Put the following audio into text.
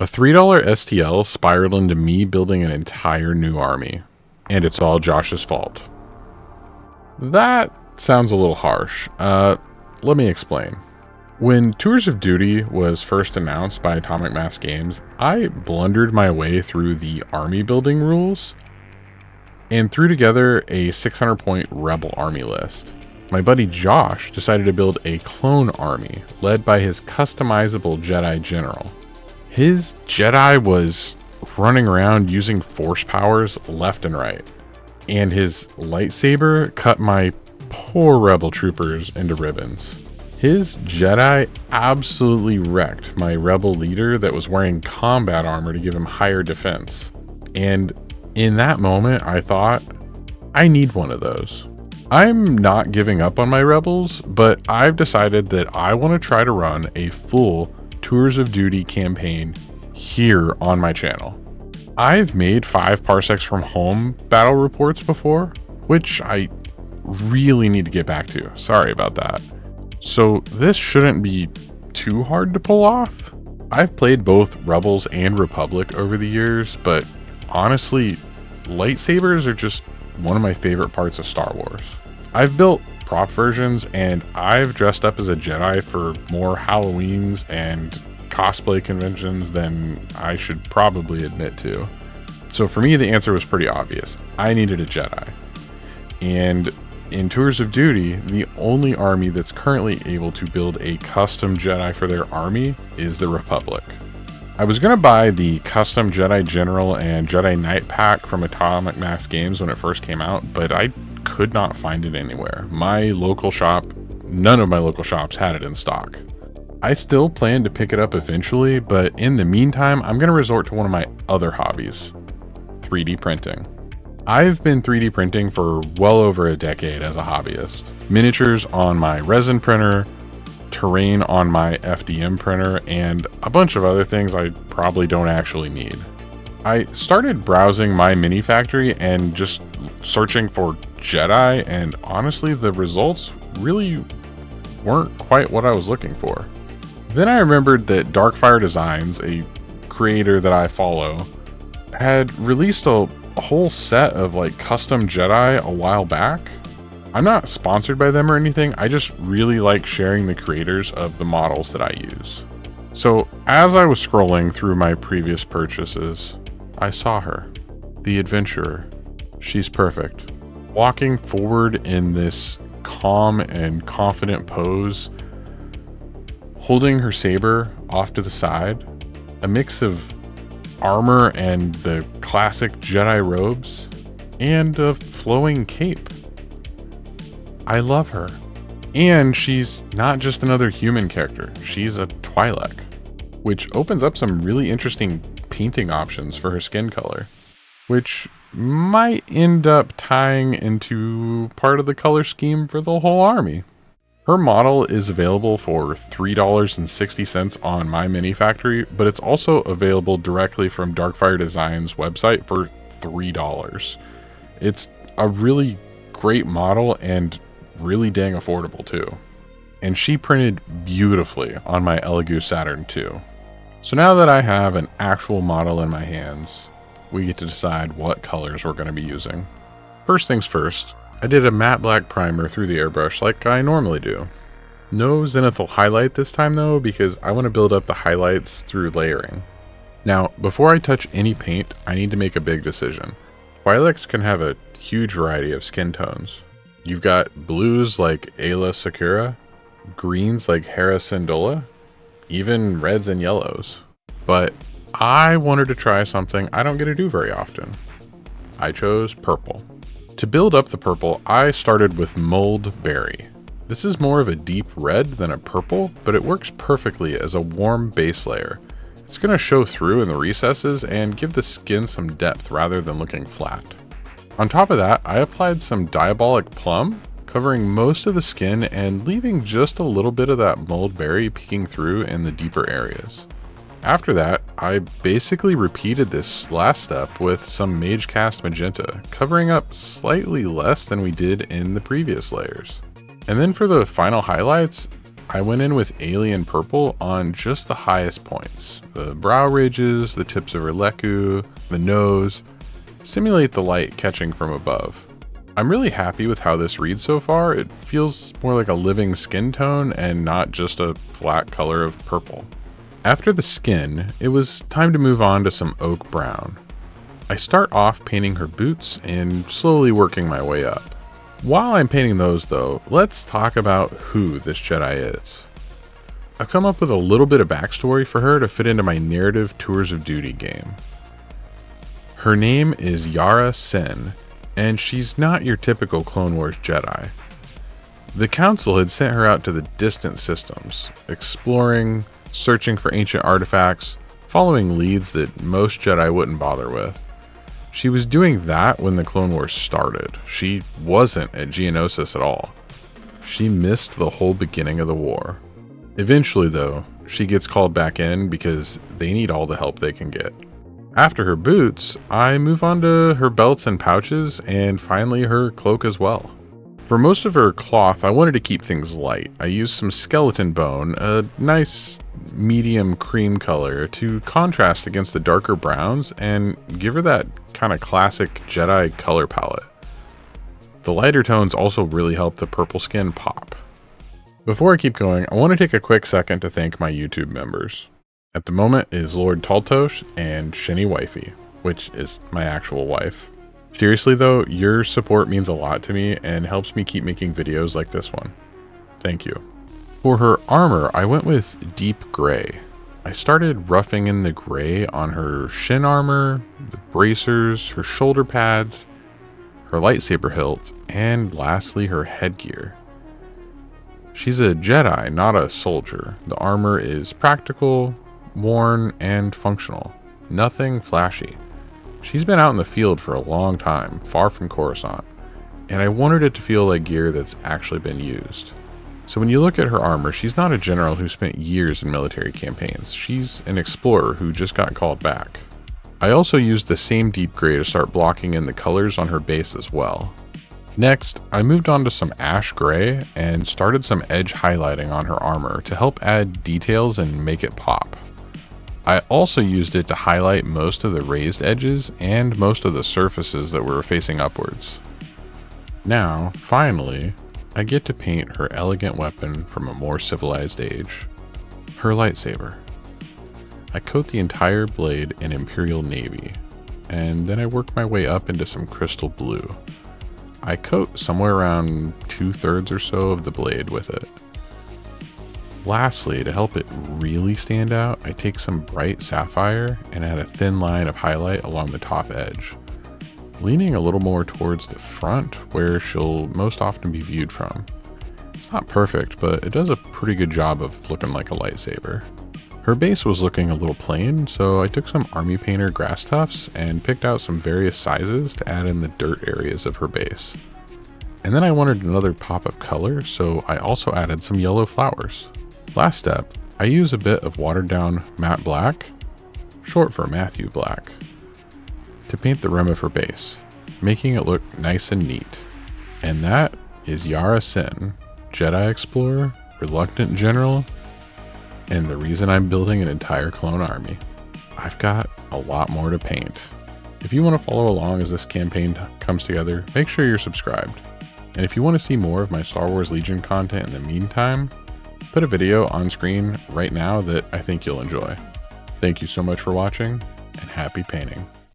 A $3 STL spiraled into me building an entire new army. And it's all Josh's fault. That sounds a little harsh. Let me explain. When Tours of Duty was first announced by Atomic Mass Games, I blundered my way through the army building rules and threw together a 600-point rebel army list. My buddy Josh decided to build a clone army led by his customizable Jedi General. His Jedi was running around using force powers left and right, and his lightsaber cut my poor rebel troopers into ribbons. His Jedi absolutely wrecked my rebel leader that was wearing combat armor to give him higher defense. And in that moment, I thought, I need one of those. I'm not giving up on my rebels, but I've decided that I want to try to run a full Tours of Duty campaign here on my channel. I've made 5 parsecs from home battle reports before, which I really need to get back to. Sorry about that. So this shouldn't be too hard to pull off. I've played both Rebels and Republic over the years, but honestly, lightsabers are just one of my favorite parts of Star Wars. I've built prop versions and I've dressed up as a Jedi for more Halloweens and cosplay conventions than I should probably admit to. So for me, the answer was pretty obvious. I needed a Jedi. And in Tours of Duty, the only army that's currently able to build a custom Jedi for their army is the Republic. I was going to buy the custom Jedi General and Jedi Knight pack from Atomic Mass Games when it first came out, but I could not find it anywhere. None of my local shops had it in stock. I still plan to pick it up eventually, but in the meantime, I'm going to resort to one of my other hobbies, 3D printing. I've been 3D printing for well over a decade as a hobbyist. Miniatures on my resin printer, terrain on my FDM printer, and a bunch of other things I probably don't actually need. I started browsing my mini factory and just searching for Jedi, and honestly, the results really weren't quite what I was looking for. Then I remembered that Darkfire Designs, a creator that I follow, had released a whole set of like custom Jedi a while back. I'm not sponsored by them or anything, I just really like sharing the creators of the models that I use. So as I was scrolling through my previous purchases, I saw her, the adventurer. She's perfect. Walking forward in this calm and confident pose, holding her saber off to the side, a mix of armor and the classic Jedi robes, and a flowing cape. I love her. And she's not just another human character, she's a Twi'lek, which opens up some really interesting painting options for her skin color, which might end up tying into part of the color scheme for the whole army. Her model is available for $3.60 on my mini factory, but it's also available directly from Darkfire Designs website for $3. It's a really great model and really dang affordable too. And she printed beautifully on my Elegoo Saturn II. So now that I have an actual model in my hands, we get to decide what colors we're going to be using. First things first, I did a matte black primer through the airbrush like I normally do. No zenithal highlight this time though, because I want to build up the highlights through layering. Now, before I touch any paint, I need to make a big decision. Twi'leks can have a huge variety of skin tones. You've got blues like Ayla Secura, greens like Yara Cen, even reds and yellows. But I wanted to try something I don't get to do very often. I chose purple. To build up the purple, I started with Mold Berry. This is more of a deep red than a purple, but it works perfectly as a warm base layer. It's going to show through in the recesses and give the skin some depth rather than looking flat. On top of that, I applied some Diabolic Plum, covering most of the skin and leaving just a little bit of that Mold Berry peeking through in the deeper areas. After that, I basically repeated this last step with some Magecast Magenta, covering up slightly less than we did in the previous layers. And then for the final highlights, I went in with alien purple on just the highest points. The brow ridges, the tips of her leku, the nose, simulate the light catching from above. I'm really happy with how this reads so far. It feels more like a living skin tone and not just a flat color of purple. After the skin, it was time to move on to some oak brown. I start off painting her boots and slowly working my way up. While I'm painting those though, let's talk about who this Jedi is. I've come up with a little bit of backstory for her to fit into my narrative Tours of Duty game. Her name is Yara Cen, and she's not your typical Clone Wars Jedi. The Council had sent her out to the distant systems, exploring, searching for ancient artifacts, following leads that most Jedi wouldn't bother with. She was doing that when the Clone Wars started. She wasn't at Geonosis at all. She missed the whole beginning of the war. Eventually though, she gets called back in because they need all the help they can get. After her boots, I move on to her belts and pouches, and finally her cloak as well. For most of her cloth, I wanted to keep things light. I used some skeleton bone, a nice medium cream color, to contrast against the darker browns and give her that kind of classic Jedi color palette. The lighter tones also really help the purple skin pop. Before I keep going, I want to take a quick second to thank my YouTube members. At the moment is Lord Taltosh and Shinny Wifey, which is my actual wife. Seriously though, your support means a lot to me and helps me keep making videos like this one. Thank you. For her armor, I went with deep gray. I started roughing in the gray on her shin armor, the bracers, her shoulder pads, her lightsaber hilt, and lastly her headgear. She's a Jedi, not a soldier. The armor is practical, worn, and functional. Nothing flashy. She's been out in the field for a long time, far from Coruscant, and I wanted it to feel like gear that's actually been used. So when you look at her armor, she's not a general who spent years in military campaigns. She's an explorer who just got called back. I also used the same deep gray to start blocking in the colors on her base as well. Next, I moved on to some ash gray and started some edge highlighting on her armor to help add details and make it pop. I also used it to highlight most of the raised edges and most of the surfaces that were facing upwards. Now, finally, I get to paint her elegant weapon from a more civilized age, her lightsaber. I coat the entire blade in Imperial Navy, and then I work my way up into some crystal blue. I coat somewhere around 2/3 or so of the blade with it. Lastly, to help it really stand out, I take some bright sapphire and add a thin line of highlight along the top edge, leaning a little more towards the front where she'll most often be viewed from. It's not perfect, but it does a pretty good job of looking like a lightsaber. Her base was looking a little plain, so I took some Army Painter grass tufts and picked out some various sizes to add in the dirt areas of her base. And then I wanted another pop of color, so I also added some yellow flowers. Last step, I use a bit of watered down matte black, short for Matthew Black, to paint the rim of her base, making it look nice and neat. And that is Yara Cen, Jedi Explorer, Reluctant General, and the reason I'm building an entire clone army. I've got a lot more to paint. If you want to follow along as this campaign comes together, make sure you're subscribed. And if you want to see more of my Star Wars Legion content in the meantime, put a video on screen right now that I think you'll enjoy. Thank you so much for watching, and happy painting.